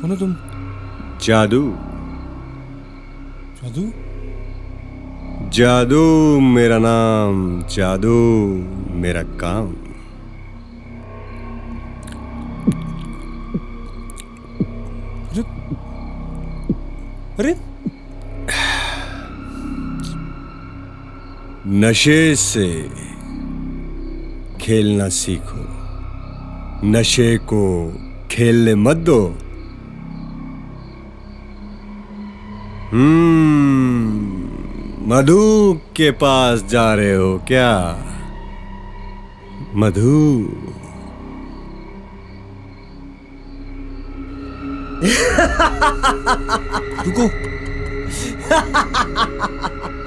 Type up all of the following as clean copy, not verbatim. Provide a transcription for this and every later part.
कौन हो तुम? जादू। जादू? जादू मेरा नाम, जादू मेरा काम। अरे अरे नशे से खेलना सीखो, नशे को खेलने मत दो। मधु के पास जा रहे हो क्या? मधु। रुको।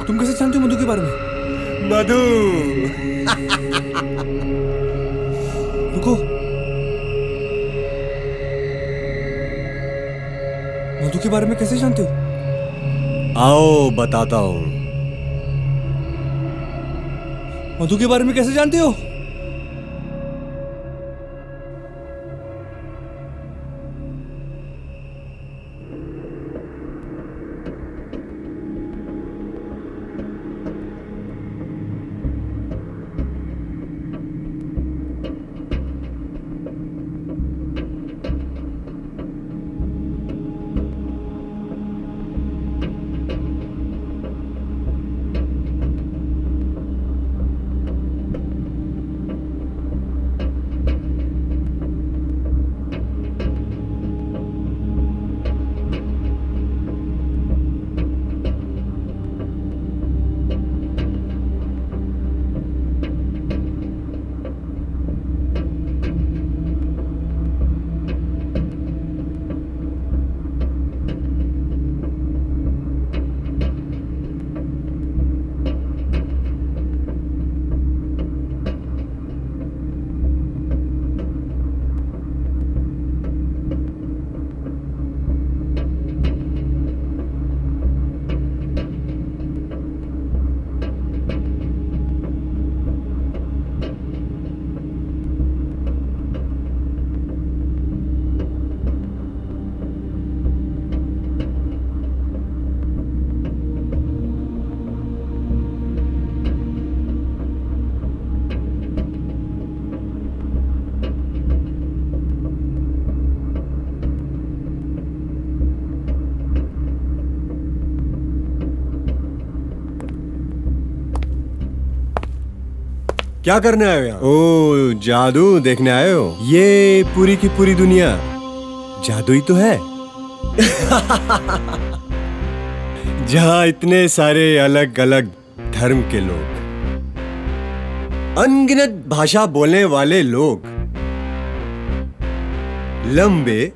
तुम कैसे जानते हो मधु के बारे में? मधु। रुको। मधु के बारे में कैसे जानते हो? आओ बताता हूं। मधु के बारे में कैसे जानते हो? क्या करने आए हो यहाँ? ओ, जादू देखने आए हो? ये पूरी की पूरी दुनिया जादू ही तो है। जहाँ इतने सारे अलग अलग धर्म के लोग, अनगिनत भाषा बोलने वाले लोग, लंबे,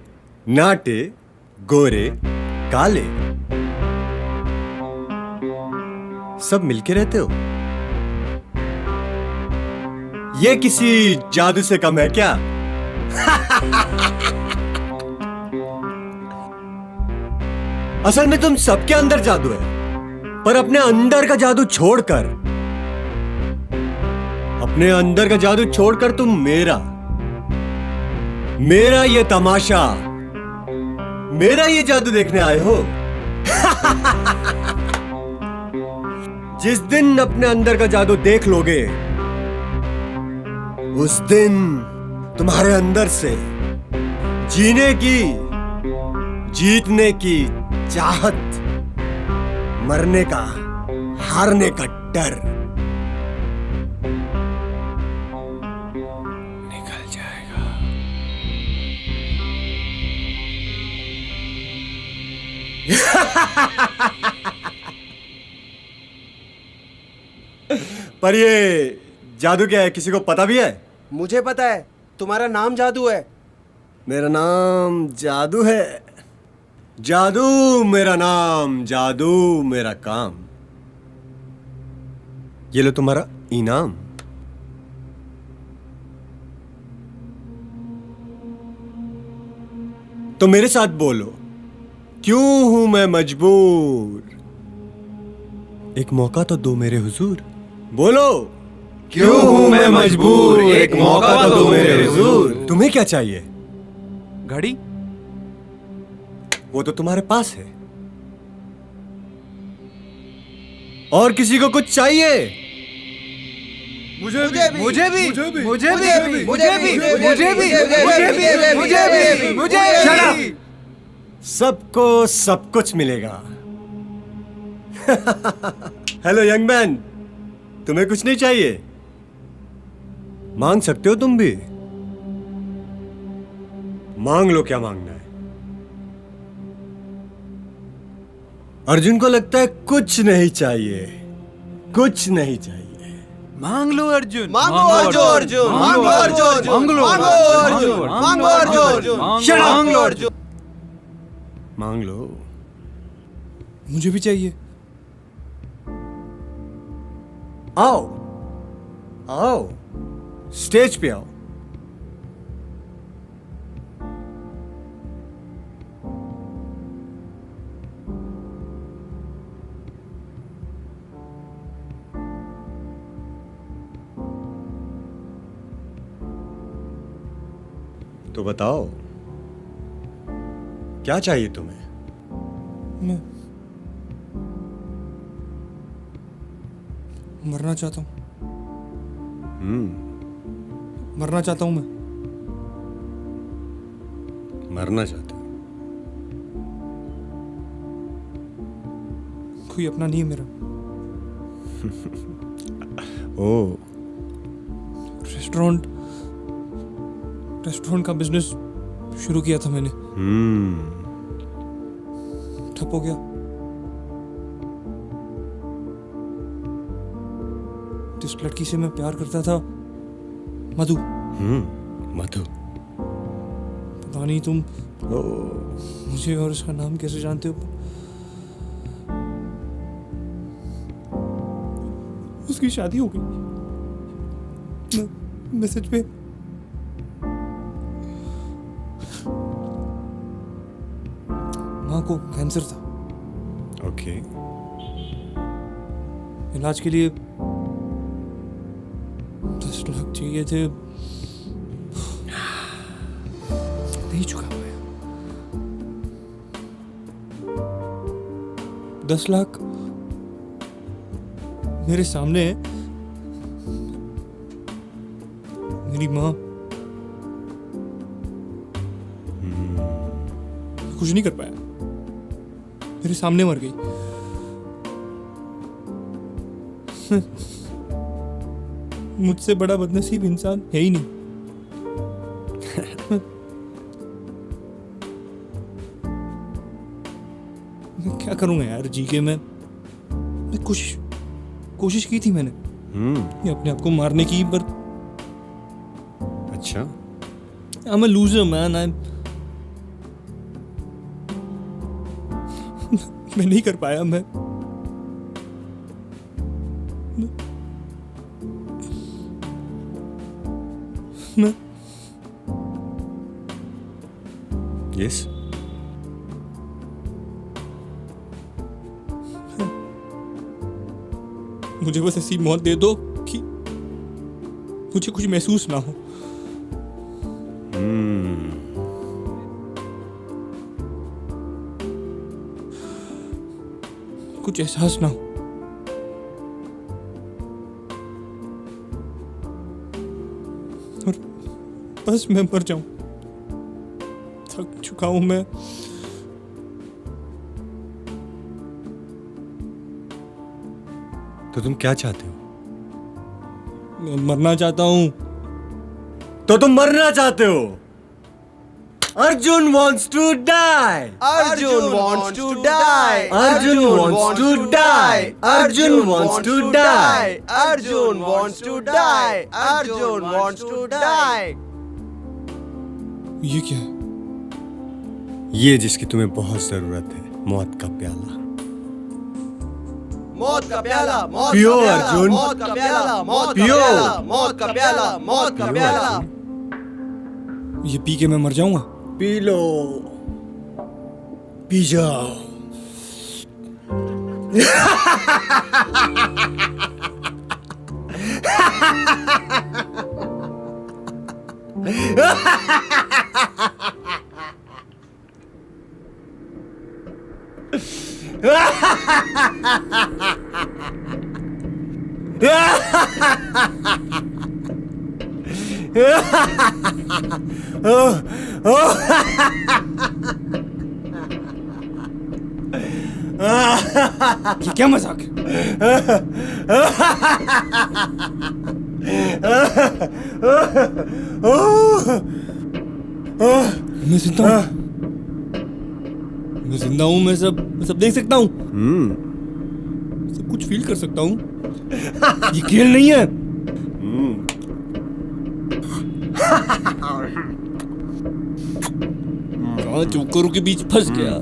नाटे, गोरे, काले, सब मिलके रहते हो। ये किसी जादू से कम है क्या? असल में तुम सबके अंदर जादू है, पर अपने अंदर का जादू छोड़कर, अपने अंदर का जादू छोड़कर तुम मेरा ये तमाशा, मेरा ये जादू देखने आए हो। जिस दिन अपने अंदर का जादू देख लोगे, उस दिन तुम्हारे अंदर से जीने की, जीतने की चाहत, मरने का, हारने का डर निकल जाएगा। पर ये जादू क्या है, किसी को पता भी है? मुझे पता है, तुम्हारा नाम जादू है। मेरा नाम जादू है। जादू मेरा नाम, जादू मेरा काम। ये लो तुम्हारा इनाम। तो मेरे साथ बोलो, क्यों हूं मैं मजबूर? एक मौका तो दो मेरे हुजूर। बोलो, क्यों हूं मैं मजबूर, एक मौका तो दो मेरे हुजूर। तुम्हें क्या चाहिए? गाड़ी? वो तो तुम्हारे पास है। और किसी को कुछ चाहिए? मुझे भी मुझे भी मुझे भी मुझे भी मुझे भी मुझे Shut up! सबको सब कुछ मिलेगा। हेलो यंग मैन, तुम्हें कुछ नहीं चाहिए? मांग सकते हो तुम भी। मांग लो, क्या मांगना है। अर्जुन को लगता है कुछ नहीं चाहिए, कुछ नहीं चाहिए। मांग लो अर्जुन, मांगो अर्जुन, मांगो अर्जुन, मांगो अर्जुन, मांगो अर्जुन, Shut up! मांगो अर्जुन। मांग लो। मुझे भी चाहिए। आओ आओ, स्टेज पे आओ। तो बताओ, क्या चाहिए तुम्हें? मैं मरना चाहता हूँ। मरना चाहता हूँ मैं। मरना चाहते हो? कोई अपना नहीं है मेरा। ओ, रेस्टोरेंट का बिजनेस शुरू किया था मैंने, ठप हो गया। जिस लड़की से मैं प्यार करता था, मधु, मधु। पता नहीं तुम ओ, मुझे और उसका नाम कैसे जानते हो। उसकी शादी हो गई। मैसेज पे माँ को कैंसर था। ओके। इलाज के लिए 10 लाख चाहिए थे। नहीं चुका पाया। 10 लाख मेरे सामने है। मेरी माँ कुछ नहीं कर पाया, मेरे सामने मर गई। मुझसे बड़ा बदनसीब इंसान है ही नहीं। मैं क्या करूंगा यार जी के। मैं कोशिश की थी मैंने ये अपने आप को मारने की, पर अच्छा। I'm a loser man। मैं नहीं कर पाया। मैं यस। मुझे बस ऐसी मौत दे दो कि मुझे कुछ महसूस ना हो। कुछ एहसास ना हो। और बस मैं मर जाऊं। थक चुका हूं मैं। तो तुम क्या चाहते हो? मैं मरना चाहता हूं। तो तुम मरना चाहते हो? Arjun wants to die. Arjun wants to die. Arjun wants to die. Arjun wants to die. Arjun wants to die. Arjun wants to die. ये क्या है? ये जिसकी तुम्हें बहुत जरूरत है, मौत का प्याला। मौत का प्याला, मौत पियो का प्याला, अर्जुन। मौत का प्याला, मौत का पियो। प्याला, मौत का प्याला, मौत का पियो प्याला। अर्जुन। ये पी के मैं मर जाऊंगा। पी लो, पी जाओ। ये क्या मजाक है? मैं जिंदा हूँ, मैं जिंदा हूँ, मैं सब देख सकता हूँ, सब कुछ फील कर सकता हूँ। ये खेल नहीं है। कहाँ जोकरों के बीच फंस गया।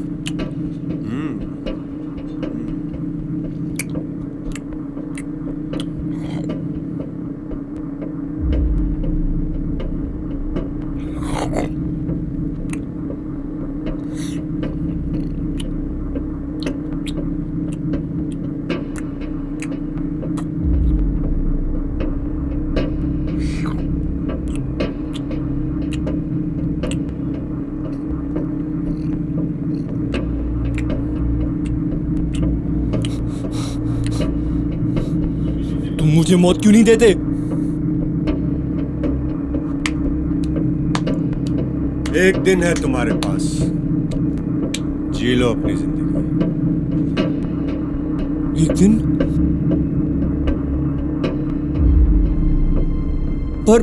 तुम मुझे मौत क्यों नहीं देते? एक दिन है तुम्हारे पास, जी लो अपनी जिंदगी। एक दिन? पर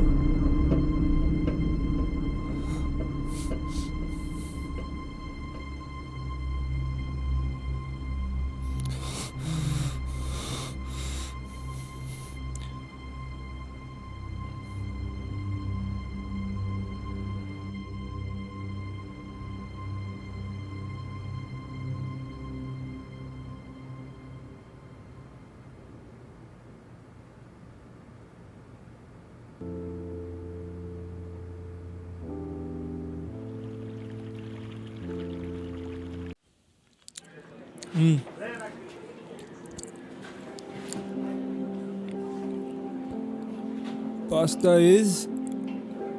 pasta is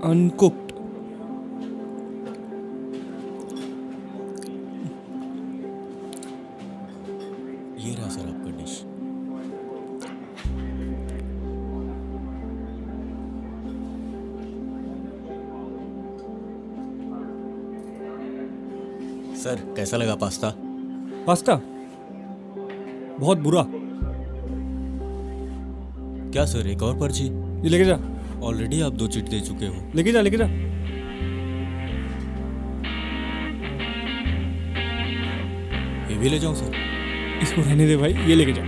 uncooked. ये रहा सर आपका डिश। सर कैसा लगा पास्ता? पास्ता बहुत बुरा। क्या सर, एक और पर्ची? ये लेके जा, ऑलरेडी आप 2 चिट दे चुके हो। लेके जा, लेके जा। ये भी ले जाऊं सर? इसको रहने दे भाई, ये लेके जा।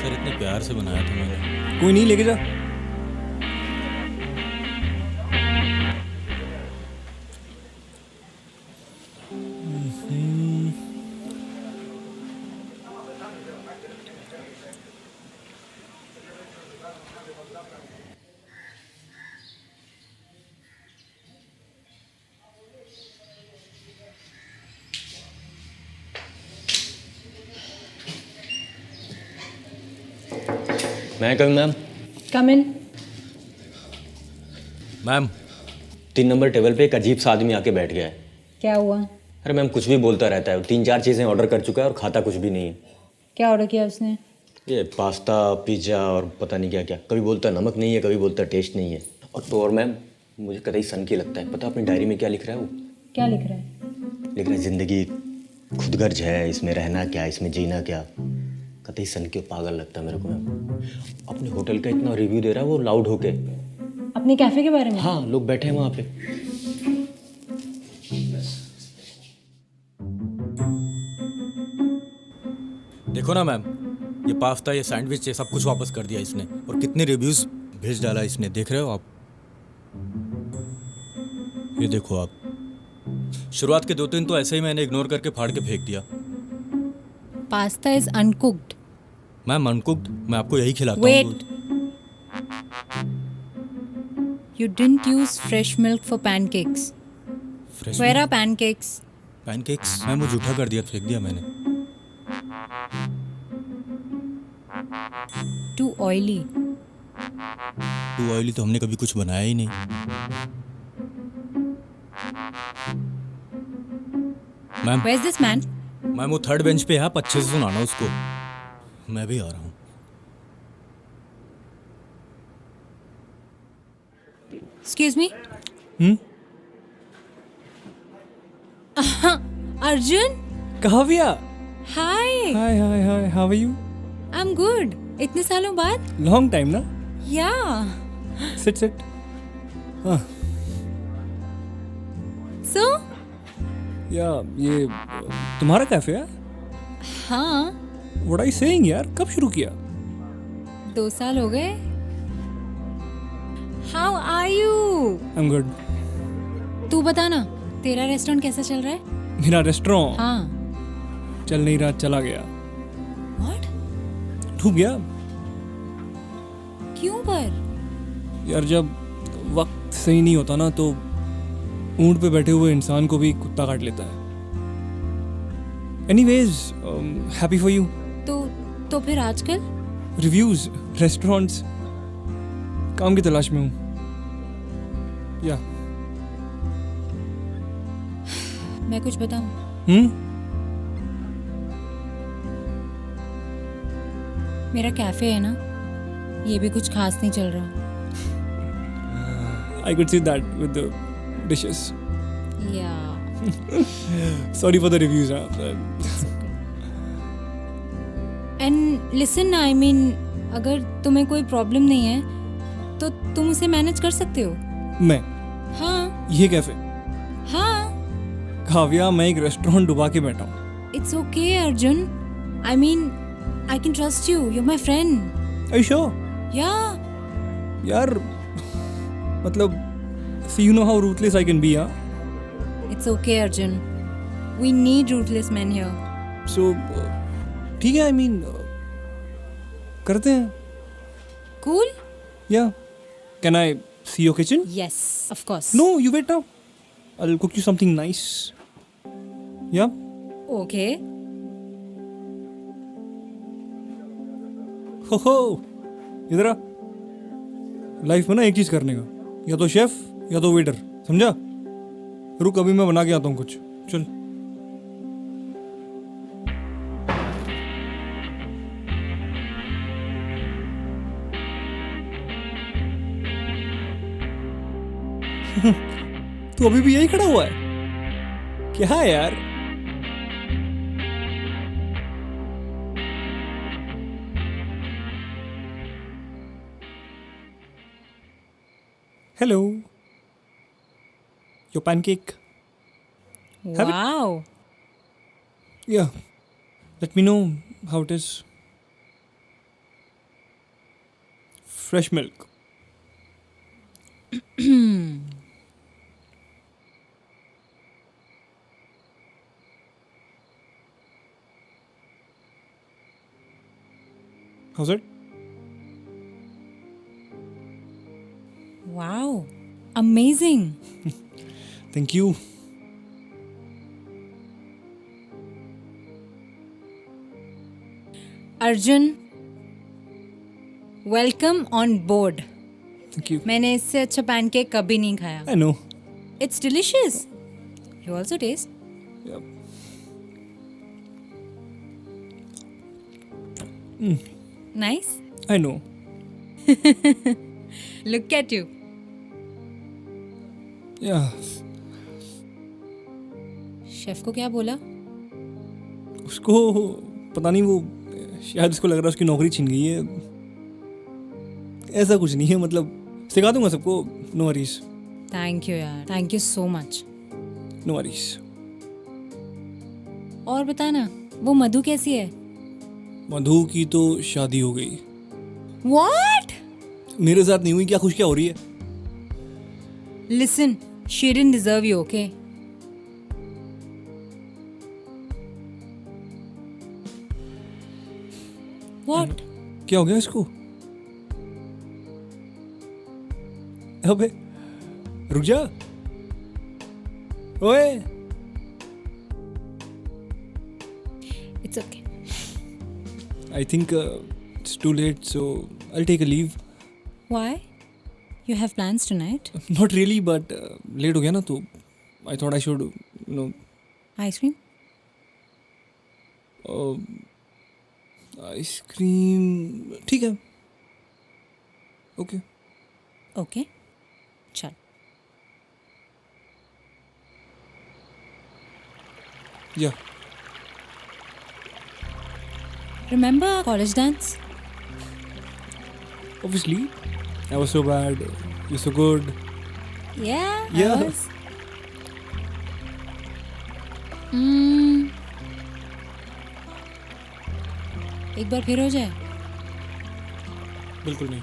सर इतने प्यार से बनाया था मैंने। कोई नहीं, लेके जा। मैं कभी मैम कम इन। मैम 3 नंबर टेबल पे एक अजीब सा आदमी आके बैठ गया है। क्या हुआ? अरे मैम कुछ भी बोलता रहता है, 3-4 चीज़ें ऑर्डर कर चुका है और खाता कुछ भी नहीं है। क्या ऑर्डर किया उसने? ये पास्ता, पिज़्ज़ा और पता नहीं क्या क्या। कभी बोलता है नमक नहीं है, कभी बोलता है टेस्ट नहीं है। और तो और मैम मुझे कतई सन की लगता है। पता अपनी डायरी में क्या लिख रहा है वो? क्या लिख रहा है? लिख रहा है ज़िंदगी खुदगर्ज है, इसमें रहना क्या, इसमें जीना क्या। कतई सन के पागल लगता है मेरे को मैम। अपने होटल का इतना रिव्यू दे रहा है वो लाउड होके। अपने कैफे के बारे में? हाँ, लोग बैठे हैं वहाँ पे। देखो ना मैम, ये पास्ता, ये सैंडविच, ये सब कुछ वापस कर दिया इसने। और कितने रिव्यूज भेज डाला इसने, देख रहे हो आप? ये देखो आप। शुरुआत के 2-3 तो ऐसे ही मैंने इग्नोर करके फाड़ के फेंक दिया। Pasta is uncooked. Ma'am uncooked? मैं आपको यही खिलाता हूँ। Wait, you didn't use fresh milk for pancakes. Fresh where are pancakes? Pancakes ma'am वो जूठा कर दिया, फेंक दिया मैंने। To oily. टू ऑयली तो हमने कभी कुछ बनाया ही नहीं। Ma'am where is this man? Ma'am वो 3rd बेंच पे है, आप अच्छे से सुनाना उसको। मैं भी आ रहा हूँ। Excuse me? Arjun? Kavya, Hi. Hi, how are you? I'm good. इतने सालों बाद? लॉन्ग टाइम ना? Yeah. सिट. हाँ, So? या ये तुम्हारा कैफे है? हाँ. व्हाट आर यू सेइंग यार? कब शुरू किया? 2 साल हो गए. How are you? I am good. तू बता ना, तेरा रेस्टोरेंट कैसा चल रहा है? मेरा रेस्टोरेंट हाँ. चल नहीं रहा, चला गया, What? डूब गया. क्यों पर? यार जब वक्त सही नहीं होता ना तो ऊंट पे बैठे हुए इंसान को भी कुत्ता काट लेता है. Anyways, happy for you. तो फिर आजकल? रिव्यूज, रेस्टोरेंट्स, काम की तलाश में हूँ. या मैं कुछ बताऊं? मेरा कैफे है ना, ये भी कुछ खास नहीं चल रहा. I could see that with the dishes. Yeah. Sorry for the reviews. And listen, I mean, अगर तुम्हें कोई प्रॉब्लम नहीं है तो तुम उसे मैनेज कर सकते हो. मैं हाँ. ये कैफे? हाँ. काव्या, मैं एक रेस्टोरेंट डुबा के बैठा हूँ. It's okay, Arjun. I mean, I can trust you. You're my friend. Are you sure? Yeah. यार मतलब see you know how ruthless I can be, huh? It's okay, Arjun. We need ruthless men here. So ठीक है, I mean करते हैं. Cool? Yeah. Can I see your kitchen? Yes, of course. No, you wait now. I'll cook you something nice. Yeah. Okay. हो इधर आ. Life में ना एक चीज करने का, या तो शेफ या तो वेटर, समझा? रुक, अभी मैं बना के आता हूँ कुछ. चल. तू अभी भी यही खड़ा हुआ है? क्या है यार? Hello. Your pancake. Have it? Wow. Yeah. Let me know how it is. Fresh milk. How's it? Wow. Amazing. Thank you. Arjun, welcome on board. Thank you. मैंने इससे अच्छा पैनकेक कभी नहीं खाया. I know. It's delicious. You also taste. Yep. Nice. I know. Look at you. Yeah. Chef को क्या बोला? उसको पता नहीं, वो शायद उसको लग रहा है उसकी नौकरी छीन गई है. ऐसा कुछ नहीं है, मतलब सिखा दूंगा सबको. No worries. थैंक यू यार. Thank you so much. No worries. और बता ना, वो मधु कैसी है? मधु की तो शादी हो गई. What? मेरे साथ नहीं हुई. क्या खुश क्या हो रही है? Listen, she didn't deserve you, okay? What? क्या हो गया इसको? अबे रुक जा. ओए. It's okay. I think it's too late, so I'll take a leave. Why? You have plans tonight? Not really, but late हो गया ना, तो I thought I should, Ice cream? Ice cream ठीक है. ओके. Okay. या Remember our college dance? obviously I was so bad, you're so good. Yeah. Yeah. I was. Hmm. एक बार फिर हो जाए. बिल्कुल नहीं,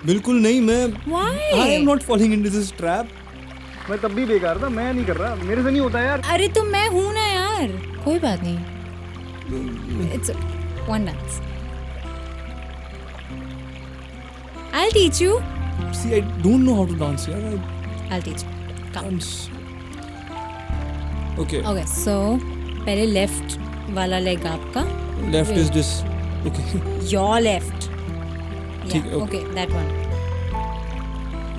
बिल्कुल नहीं. मैं Why? I am not falling into this trap. मैं तब भी बेकार था, मैं नहीं कर रहा, मेरे से नहीं होता यार. अरे तो मैं हूं ना यार. कोई बात नहीं. It's one dance. I'll teach you. See, I don't know how to dance. यार, I'll teach you. I Come. dance. Okay. Okay. So पहले left वाला leg आपका. Left is this. Okay. Your left. ठीक, Yeah. okay. Okay. That one.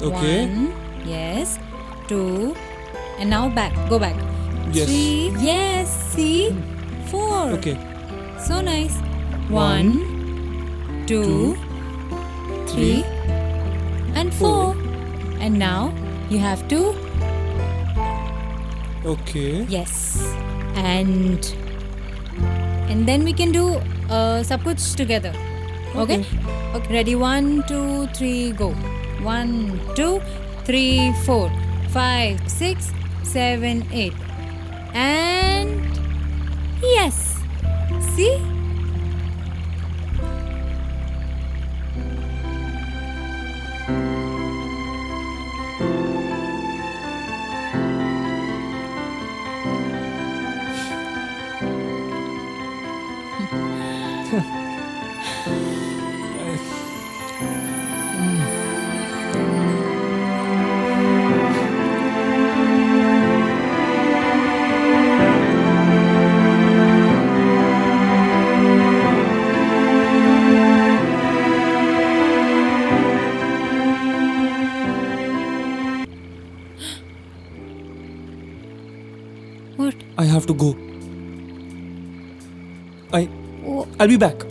Okay. One. Yes. Two. And now back. Go back. Yes. Three. Yes. See. Four. Okay. So nice. One. Two. Three. And four. And now you have to. Okay. Yes. And then we can do sab kuch together. Okay? Okay. Ready? 1, 2, 3, go. 1, 2, 3, 4, 5, 6, 7, 8. And yes. See? What? I have to go. Oh, I'll be back.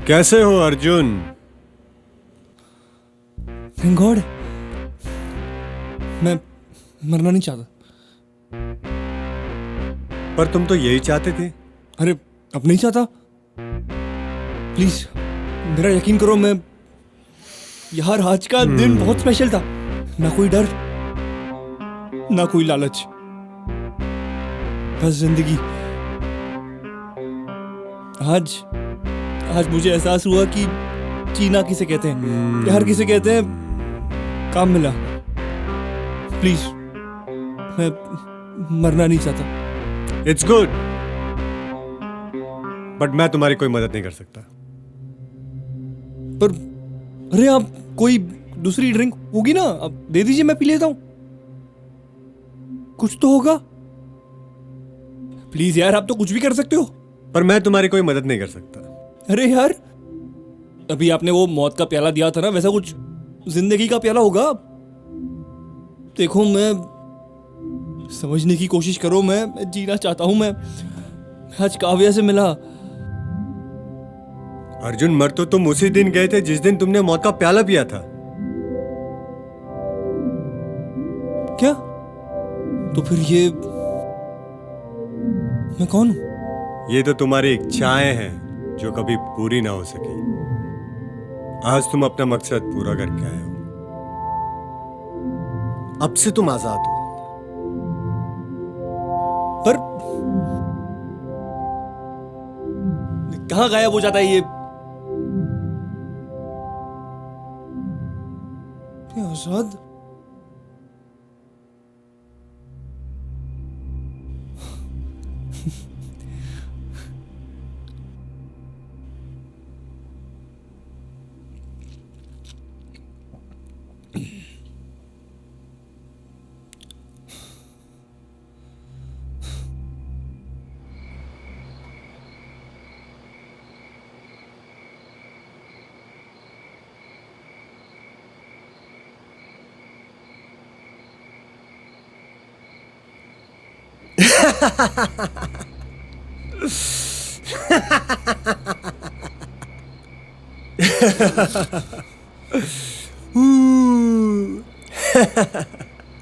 कैसे हो Arjun? Thank God. मैं मरना नहीं चाहता. पर तुम तो यही चाहते थे. अरे अब नहीं चाहता. प्लीज मेरा यकीन करो. मैं यार आज का दिन बहुत स्पेशल था. ना कोई डर, ना कोई लालच, बस जिंदगी. आज मुझे एहसास हुआ कि जीना किसे कहते हैं. प्यार किसे कहते हैं. काम मिला. प्लीज मैं मरना नहीं चाहता. इट्स गुड, बट मैं तुम्हारी कोई मदद नहीं कर सकता. पर अरे आप कोई दूसरी ड्रिंक होगी ना, अब दे दीजिए, मैं पी लेता हूं. कुछ तो होगा. प्लीज यार, आप तो कुछ भी कर सकते हो. पर मैं तुम्हारी कोई मदद नहीं कर सकता. अरे यार, अभी आपने वो मौत का प्याला दिया था ना, वैसा कुछ जिंदगी का प्याला होगा. देखो, मैं समझने की कोशिश करो. मैं जीना चाहता हूं. मैं आज काव्या से मिला. अर्जुन, मर तो तुम उसी दिन गए थे जिस दिन तुमने मौत का प्याला पिया था. क्या? तो फिर ये मैं कौन हूं? ये तो तुम्हारी इच्छाएं हैं जो कभी पूरी ना हो सकी. आज तुम अपना मकसद पूरा करके आए हो. अब से तुम आजाद हो. पर कहाँ गायब हो जाता है ये आजाद?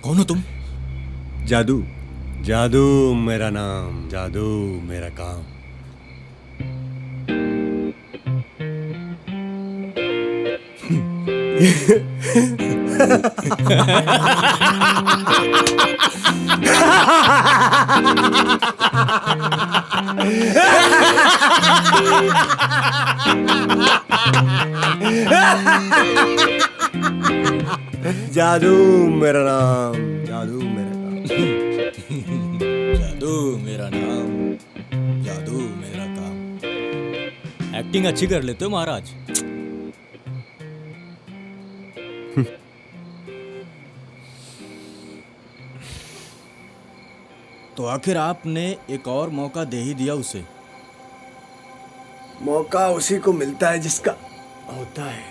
कौन हो तुम? जादू, जादू मेरा नाम, जादू मेरा काम। जादू मेरा नाम, जादू मेरा काम। जादू मेरा नाम, जादू मेरा काम। एक्टिंग अच्छी कर लेते हो महाराज। तो आखिर आपने एक और मौका दे ही दिया उसे। मौका उसी को मिलता है जिसका होता है।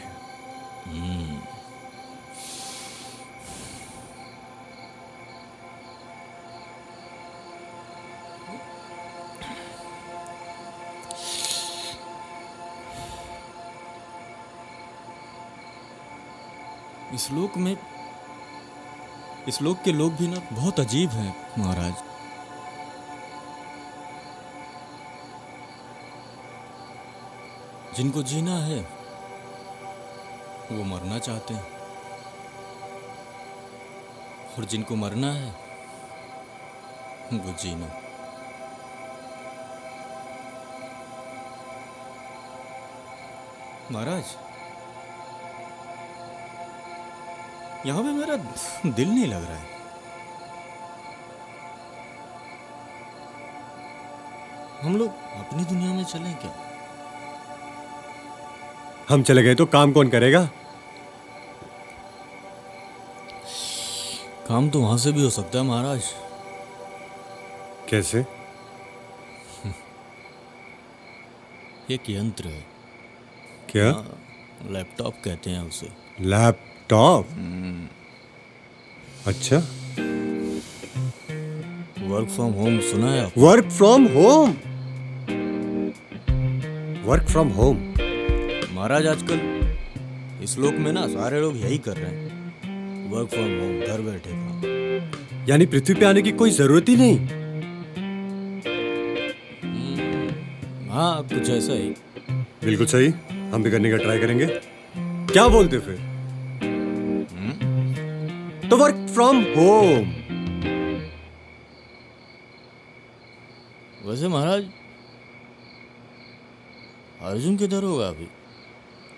इस लोक के लोग भी ना बहुत अजीब हैं महाराज। जिनको जीना है वो मरना चाहते हैं, और जिनको मरना है वो जीना। महाराज, यहां पे मेरा दिल नहीं लग रहा है। हम लोग अपनी दुनिया में चलें क्या? हम चले गए तो काम कौन करेगा? काम तो वहां से भी हो सकता है महाराज। कैसे? एक यंत्र है, क्या? लैपटॉप कहते हैं उसे। लैपटॉप? अच्छा, वर्क फ्रॉम होम सुना है आप? Work from home. Work from home महाराज, आजकल इस लोक में ना सारे लोग यही कर रहे हैं, वर्क फ्रॉम होम, घर बैठे काम। यानी पृथ्वी पे आने की कोई जरूरत ही नहीं। हाँ, कुछ ऐसा ही। बिल्कुल सही, हम भी करने का ट्राई करेंगे। क्या बोलते फिर? तो वर्क फ्रॉम होम। वैसे महाराज, अर्जुन किधर होगा अभी?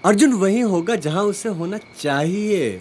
अर्जुन वहीं होगा जहां उसे होना चाहिए।